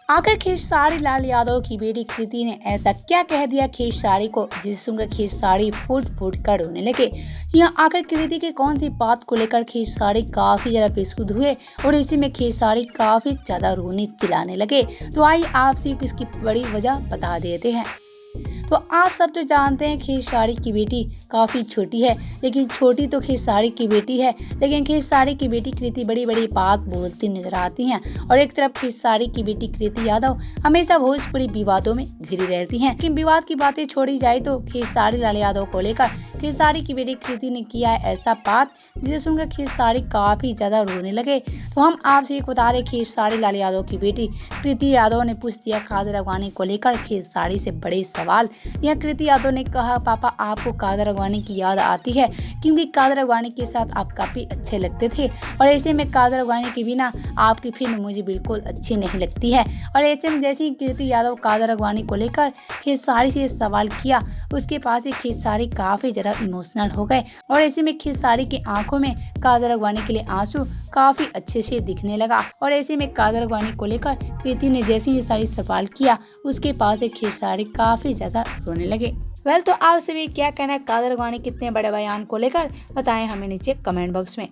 आखिर खेसारी लाल यादव की बेटी कृति ने ऐसा क्या कह दिया खेसारी को जिसे सुनकर खेसारी फूट फूट कर रोने लगे। जी हाँ, आखिर कृति की कौन सी बात को लेकर खेसारी काफी ज्यादा बेसुध हुए और इसी में खेसारी काफी ज्यादा रोने चिल्लाने लगे। तो आइए आपसे इसकी बड़ी वजह बता देते हैं। तो आप सब तो जानते हैं खेसारी की बेटी काफ़ी छोटी है, लेकिन छोटी तो खेसारी की बेटी है, लेकिन खेसारी की बेटी कृति बड़ी बड़ी बात बोलती नजर आती हैं। और एक तरफ खेसारी की बेटी कृति यादव हमेशा भोजपुरी विवादों में घिरी रहती हैं। लेकिन विवाद की बातें छोड़ी जाए तो खेसारी लाल यादव को लेकर खेसारी की बेटी कृति ने किया है ऐसा बात जिसे सुनकर खेसारी काफ़ी ज़्यादा रोने लगे। तो हम आपसे एक बता रहे, खेसारी लाल यादव की बेटी कृति यादव ने पूछ दिया कादर अडवाणी को लेकर खेसारी से बड़े सवाल। यह कृति यादव ने कहा, पापा आपको कादर अडवाणी की याद आती है क्योंकि कादर अडवाणी के साथ आप काफ़ी अच्छे लगते थे और ऐसे में कादर अडवाणी के बिना आपकी फिल्म मुझे बिल्कुल अच्छी नहीं लगती है। और ऐसे में जैसे ही कृति यादव कादर अडवाणी को लेकर खेसारी से सवाल किया, उसके पास ही खेसारी काफ़ी ज़्यादा इमोशनल हो गए और ऐसे में खेसारी की आंखों में कादर अडवाणी के लिए आंसू काफ़ी अच्छे से दिखने लगा। और ऐसे में कादर अडवाणी को लेकर कृति ने जैसे ही सारी सवाल किया, उसके पास ही खेसारी काफ़ी ज़्यादा रोने लगे। तो आप सभी क्या कहना है कादर अडवाणी कितने बड़े बयान को लेकर, बताएं हमें नीचे कमेंट बॉक्स में।